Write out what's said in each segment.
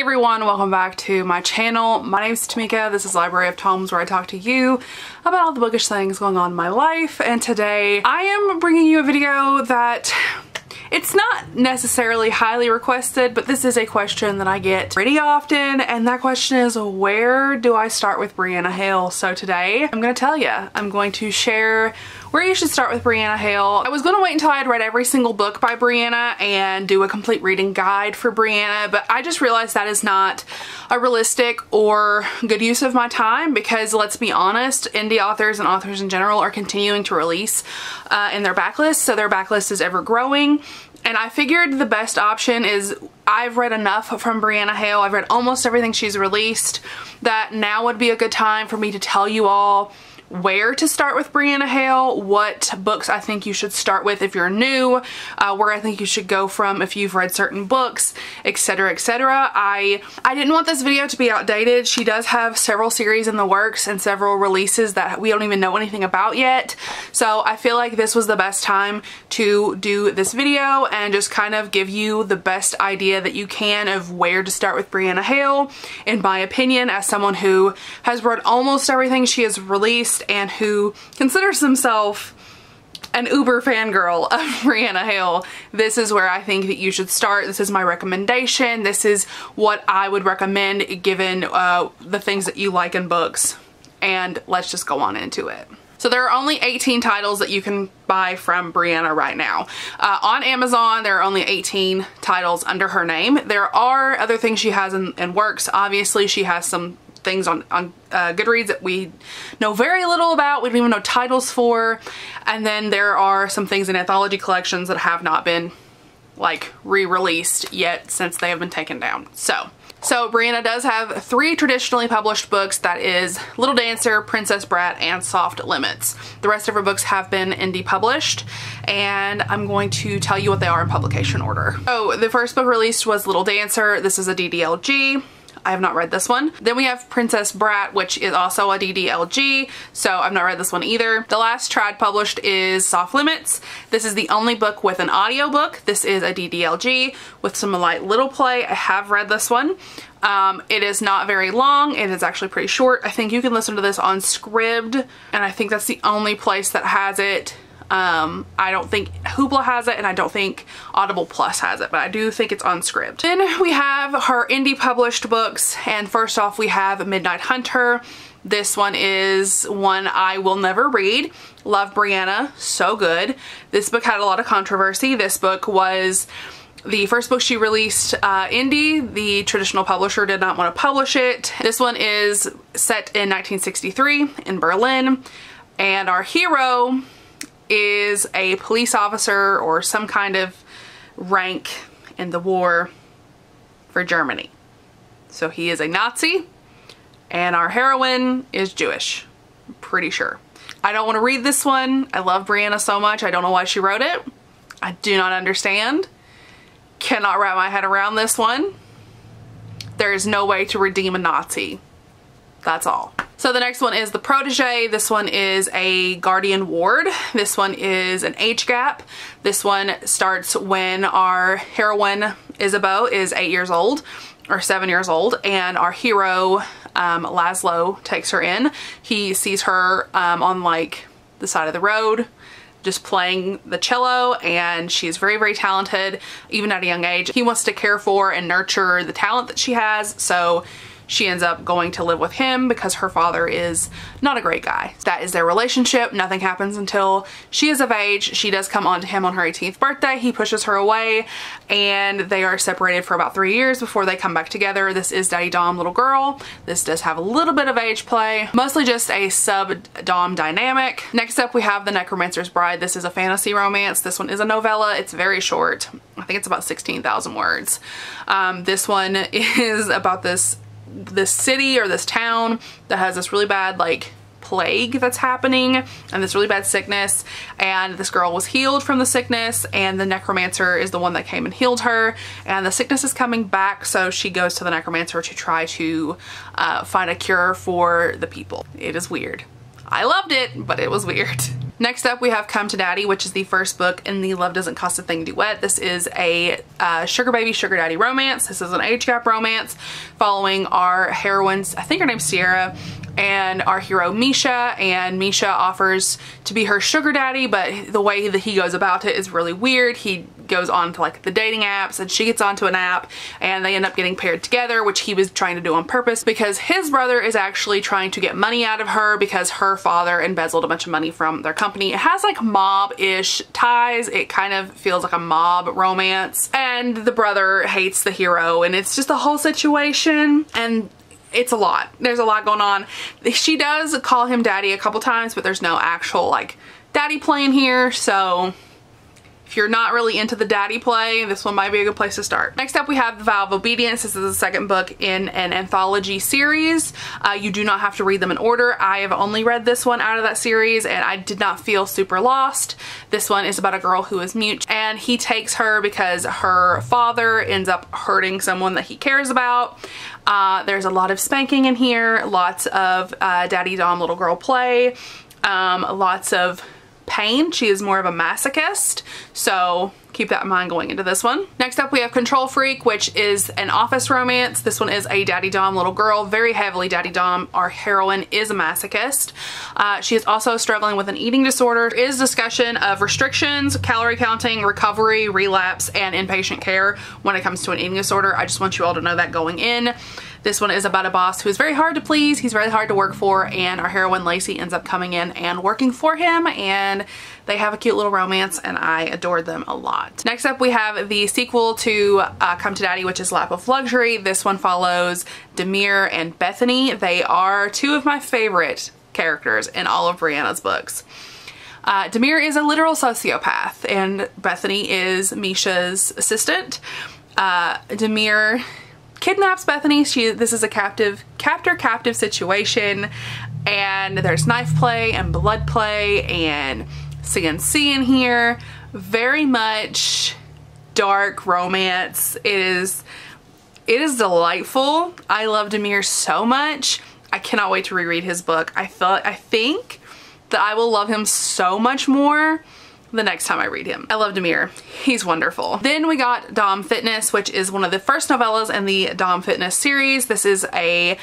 everyone, welcome back to my channel. My name is Tamika. This is Library of Tomes, where I talk to you about all the bookish things going on in my life. And today I am bringing you a video that it's not necessarily highly requested, but this is a question that I get pretty often, and that question is, where do I start with Brianna Hale? So today I'm going to tell you. I'm going to share where you should start with Brianna Hale. I was going to wait until I had read every single book by Brianna and do a complete reading guide for Brianna, but I just realized that is not a realistic or good use of my time, because let's be honest, indie authors and authors in general are continuing to release in their backlist, so their backlist is ever growing. And I figured the best option is, I've read enough from Brianna Hale, I've read almost everything she's released, that now would be a good time for me to tell you all where to start with Brianna Hale, what books I think you should start with if you're new, where I think you should go from if you've read certain books, etc, etc. I didn't want this video to be outdated. She does have several series in the works and several releases that we don't even know anything about yet. So I feel like this was the best time to do this video and just kind of give you the best idea that you can of where to start with Brianna Hale, in my opinion, as someone who has read almost everything she has released and who considers himself an uber fangirl of Brianna Hale. This is where I think that you should start. This is my recommendation. This is what I would recommend given the things that you like in books. And let's just go on into it. So there are only 18 titles that you can buy from Brianna right now. On Amazon, there are only 18 titles under her name. There are other things she has in works. Obviously, she has some things on Goodreads that we know very little about, we don't even know titles for, and then there are some things in anthology collections that have not been like re-released yet since they have been taken down. So Brianna does have 3 traditionally published books, that is Little Dancer, Princess Brat, and Soft Limits. The rest of her books have been indie published, and I'm going to tell you what they are in publication order. So the first book released was Little Dancer. This is a DDLG. I have not read this one. Then we have Princess Brat, which is also a DDLG, so I've not read this one either. The last trad published is Soft Limits. This is the only book with an audiobook. This is a DDLG with some light little play. I have read this one. It is not very long. It is actually pretty short. I think you can listen to this on Scribd, and I think that's the only place that has it. I don't think Hoopla has it, and I don't think Audible Plus has it, but I do think it's on Scribd. Then we have her indie published books, and first off we have Midnight Hunter. This one is one I will never read. Love Brianna, so good. This book had a lot of controversy. This book was the first book she released indie. The traditional publisher did not want to publish it. This one is set in 1963 in Berlin, and our hero is a police officer or some kind of rank in the war for Germany. So he is a Nazi, and our heroine is Jewish, I'm pretty sure. I don't want to read this one. I love Brianna so much. I don't know why she wrote it. I do not understand. Cannot wrap my head around this one. There is no way to redeem a Nazi. That's all. So the next one is The Protege. This one is a guardian ward. This one is an age gap. This one starts when our heroine Isabeau is 8 years old or 7 years old, and our hero Laszlo takes her in. He sees her on like the side of the road just playing the cello, and she's very, very talented even at a young age. He wants to care for and nurture the talent that she has, so she ends up going to live with him because her father is not a great guy. That is their relationship. Nothing happens until she is of age. She does come on to him on her 18th birthday. He pushes her away, and they are separated for about 3 years before they come back together. This is Daddy Dom Little Girl. This does have a little bit of age play, mostly just a sub-dom dynamic. Next up we have The Necromancer's Bride. This is a fantasy romance. This one is a novella. It's very short. I think it's about 16,000 words. This one is about this city or this town that has this really bad like plague that's happening and this really bad sickness, and this girl was healed from the sickness, and the necromancer is the one that came and healed her, and the sickness is coming back, so she goes to the necromancer to try to find a cure for the people. It is weird. I loved it, but it was weird. Next up we have Come to Daddy, which is the first book in the Love Doesn't Cost a Thing duet. This is a sugar baby, sugar daddy romance. This is an age gap romance following our heroines, I think her name's Sierra, and our hero Misha, and Misha offers to be her sugar daddy, but the way that he goes about it is really weird. He goes on to like the dating apps and she gets onto an app and they end up getting paired together, which he was trying to do on purpose because his brother is actually trying to get money out of her because her father embezzled a bunch of money from their company. It has like mob-ish ties. It kind of feels like a mob romance, and the brother hates the hero, and it's just a whole situation, and it's a lot. There's a lot going on. She does call him daddy a couple times, but there's no actual like daddy play in here, so if you're not really into the daddy play, this one might be a good place to start. Next up we have The Vow of Obedience. This is the second book in an anthology series. You do not have to read them in order. I have only read this one out of that series and I did not feel super lost. This one is about a girl who is mute and he takes her because her father ends up hurting someone that he cares about. There's a lot of spanking in here, lots of daddy dom little girl play, lots of pain. She is more of a masochist, so keep that in mind going into this one. Next up we have Control Freak, which is an office romance. This one is a daddy dom little girl, very heavily daddy dom. Our heroine is a masochist. She is also struggling with an eating disorder. There is discussion of restrictions, calorie counting, recovery, relapse, and inpatient care when it comes to an eating disorder. I just want you all to know that going in. This one is about a boss who is very hard to please. He's very hard to work for, and our heroine Lacey ends up coming in and working for him, and they have a cute little romance, and I adored them a lot. Next up we have the sequel to Come to Daddy, which is Lap of Luxury. This one follows Demir and Bethany. They are two of my favorite characters in all of Brianna's books. Demir is a literal sociopath, and Bethany is Misha's assistant. Demir kidnaps Bethany. This is a captor-captive situation, and there's knife play and blood play and CNC in here. Very much dark romance. It is delightful. I love Demir so much. I cannot wait to reread his book. I think that I will love him so much more the next time I read him. I love Demir. He's wonderful. Then we got Dom Fitness, which is one of the first novellas in the Dom Fitness series. This is a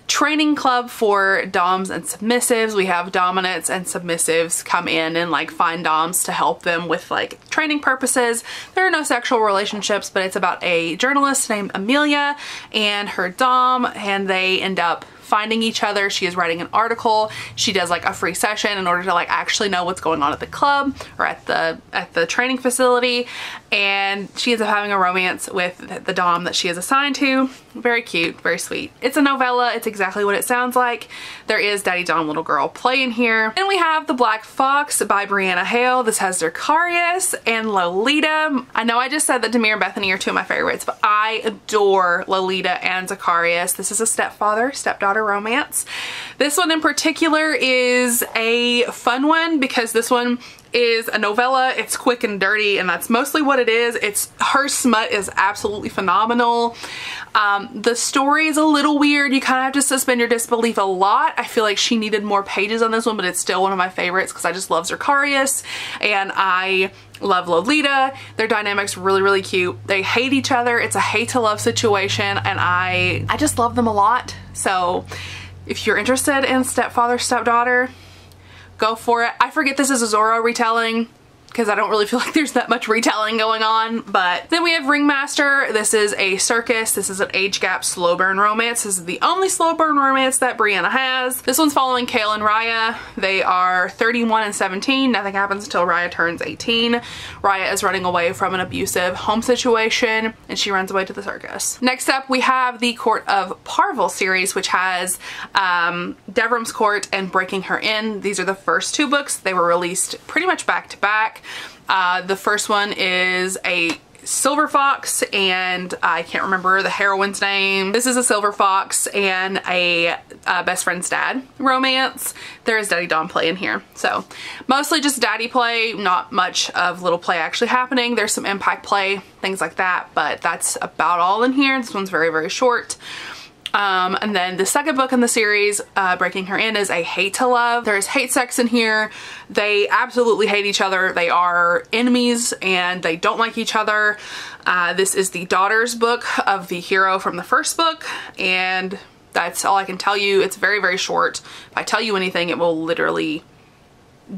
training club for doms and submissives. We have dominants and submissives come in and like find doms to help them with like training purposes. There are no sexual relationships, but it's about a journalist named Amelia and her dom, and they end up finding each other. She is writing an article. She does like a free session in order to like actually know what's going on at the club or at the training facility, and she ends up having a romance with the dom that she is assigned to. Very cute, very sweet. It's a novella. It's exactly what it sounds like. There is daddy dom little girl play in here. And we have The Black Fox by Brianna Hale. This has Zacharias and Lolita. I know I just said that Demir and Bethany are two of my favorites, but I adore Lolita and Zacharias. This is a stepfather-stepdaughter romance. This one in particular is a fun one because this one is a novella. It's quick and dirty, and that's mostly what it is. Her smut is absolutely phenomenal. The story is a little weird. You kind of have to suspend your disbelief a lot. I feel like she needed more pages on this one, but it's still one of my favorites because I just love Zacharias and I love Lolita. Their dynamic's really, really cute. They hate each other. It's a hate to love situation, and I just love them a lot. So if you're interested in stepfather, stepdaughter, go for it. I forget this is a Zorro retelling because I don't really feel like there's that much retelling going on. But then we have Ringmaster. This is a circus. This is an age gap slow burn romance. This is the only slow burn romance that Brianna has. This one's following Kale and Raya. They are 31 and 17. Nothing happens until Raya turns 18. Raya is running away from an abusive home situation and she runs away to the circus. Next up we have the Court of Parvel series, which has Devram's Court and Breaking Her In. These are the first two books. They were released pretty much back to back. The first one is a silver fox, and I can't remember the heroine's name. This is a silver fox and a best friend's dad romance. There is daddy dom play in here. So mostly just daddy play, not much of little play actually happening. There's some impact play, things like that, but that's about all in here. This one's very, very short. And then the second book in the series, Breaking Her In, is A Hate to Love. There's hate sex in here. They absolutely hate each other. They are enemies and they don't like each other. This is the daughter's book of the hero from the first book, and that's all I can tell you. It's very, very short. If I tell you anything, it will literally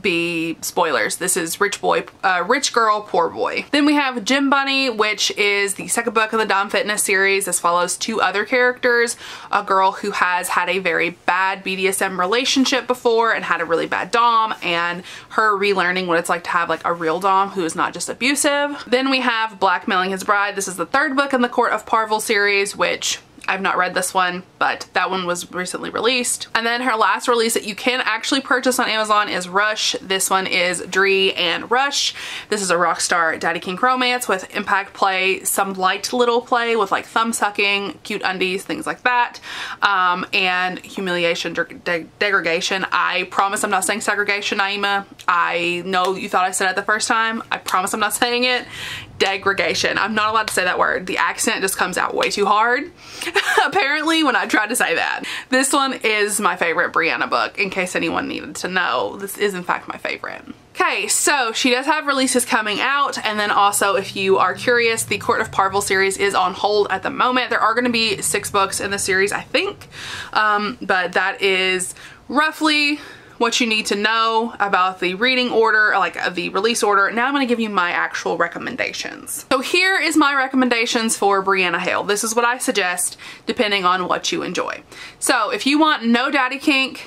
be spoilers. This is Rich Girl, Poor Boy. Then we have Gym Bunny, which is the second book in the Dom Fitness series. This follows two other characters, a girl who has had a very bad BDSM relationship before and had a really bad Dom, and her relearning what it's like to have like a real Dom who is not just abusive. Then we have Blackmailing His Bride. This is the third book in the Court of Parvel series, which I've not read this one, but that one was recently released. And then her last release that you can actually purchase on Amazon is Rush. This one is Dree and Rush. This is a Rockstar Daddy Kink romance with impact play, some light little play with like thumb sucking, cute undies, things like that, and humiliation, degradation. I promise I'm not saying segregation, Naima. I know you thought I said it the first time. I promise I'm not saying it. Degradation. I'm not allowed to say that word. The accent just comes out way too hard apparently when I tried to say that. This one is my favorite Brianna book, in case anyone needed to know. This is in fact my favorite. Okay, so she does have releases coming out, and then also if you are curious, the Court of Parvel series is on hold at the moment. There are going to be 6 books in the series, I think, but that is roughly what you need to know about the reading order, like the release order. Now I'm going to give you my actual recommendations. So here is my recommendations for Brianna Hale. This is what I suggest depending on what you enjoy. So if you want no daddy kink,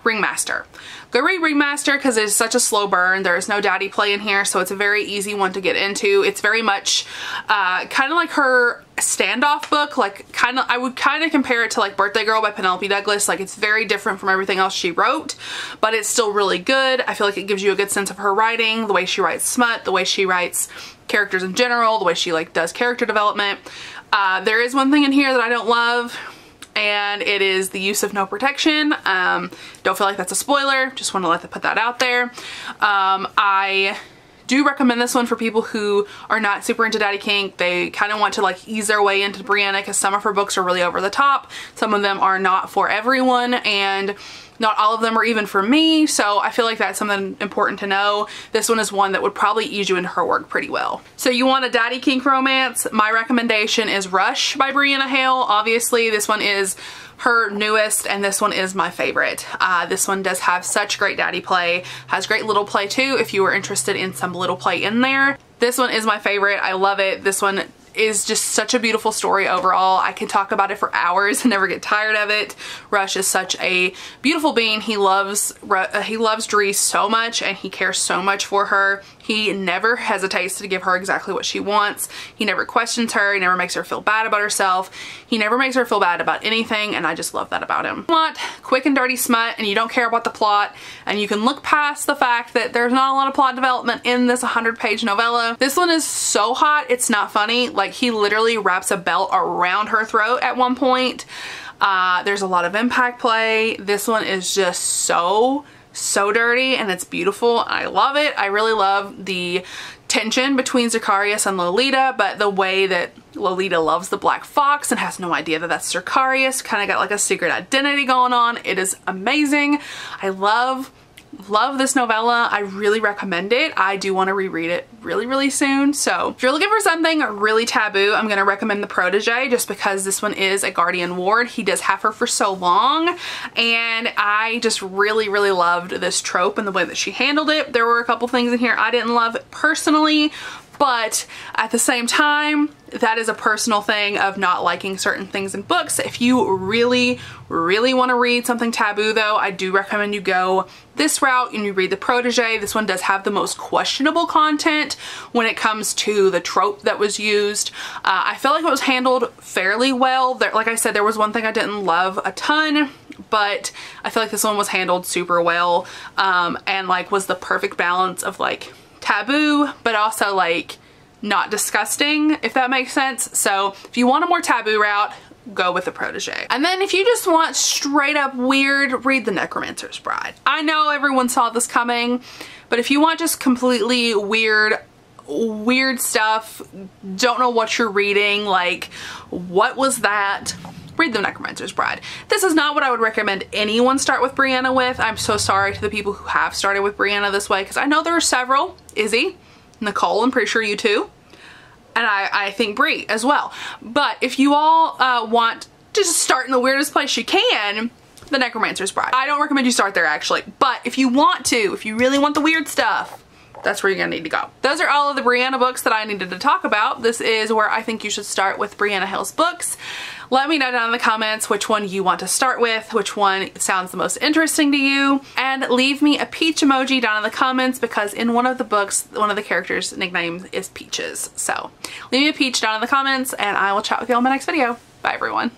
Ringmaster. Go read Ringmaster because it's such a slow burn. There is no daddy play in here, so it's a very easy one to get into. It's very much kind of like her standoff book, like I would kind of compare it to like Birthday Girl by Penelope Douglas. Like, it's very different from everything else she wrote, but it's still really good. I feel like it gives you a good sense of her writing, the way she writes smut, the way she writes characters in general, the way she like does character development. There is one thing in here that I don't love, and it is the use of no protection. Don't feel like that's a spoiler, just want to put that out there. I do recommend this one for people who are not super into daddy kink. They kind of want to like ease their way into Brianna because some of her books are really over the top. Some of them are not for everyone, and not all of them are even for me, so I feel like that's something important to know. This one is one that would probably ease you into her work pretty well. So you want a daddy kink romance? My recommendation is Rush by Brianna Hale. Obviously, this one is her newest, and this one is my favorite. This one does have such great daddy play, has great little play too if you were interested in some little play in there. This one is my favorite. I love it. This one is just such a beautiful story overall. I can talk about it for hours and never get tired of it. Rush is such a beautiful being. He loves Dree so much, and he cares so much for her. He never hesitates to give her exactly what she wants. He never questions her. He never makes her feel bad about herself. He never makes her feel bad about anything, and I just love that about him. If you want quick and dirty smut and you don't care about the plot, and you can look past the fact that there's not a lot of plot development in this 100-page novella, this one is so hot it's not funny. Like, he literally wraps a belt around her throat at one point. There's a lot of impact play. This one is just so dirty, and it's beautiful. I love it. I really love the tension between Zacharias and Lolita, but the way that Lolita loves the black fox and has no idea that that's Zacharias, kind of got like a secret identity going on. It is amazing. I love this novella. I really recommend it. I do want to reread it really soon. So if you're looking for something really taboo, I'm going to recommend The Protege, just because this one is a guardian ward. He does have her for so long, and I just really loved this trope and the way that she handled it. There were a couple things in here I didn't love personally, but at the same time, that is a personal thing of not liking certain things in books. If you really want to read something taboo though, I do recommend you go this route and you read The Protege. This one does have the most questionable content when it comes to the trope that was used. I feel like it was handled fairly well. Like I said, there was one thing I didn't love a ton, but I feel like this one was handled super well, and like was the perfect balance of like taboo, but also like not disgusting, if that makes sense. So if you want a more taboo route, go with The Protege. And then if you just want straight up weird, read The Necromancer's Bride. I know everyone saw this coming, but if you want just completely weird stuff, don't know what you're reading, like what was that, read The Necromancer's Bride. This is not what I would recommend anyone start with Brianna with. I'm so sorry to the people who have started with Brianna this way, because I know there are several. Izzy, Nicole, I'm pretty sure you too. And I think Brie as well. But if you all want to just start in the weirdest place you can, The Necromancer's Bride. I don't recommend you start there actually, but if you want to, if you really want the weird stuff, that's where you're gonna need to go. Those are all of the Brianna books that I needed to talk about. This is where I think you should start with Brianna Hale's books. Let me know down in the comments which one you want to start with, which one sounds the most interesting to you, and leave me a peach emoji down in the comments, because in one of the books, one of the characters' nicknames is Peaches. So leave me a peach down in the comments, and I will chat with you all in my next video. Bye everyone.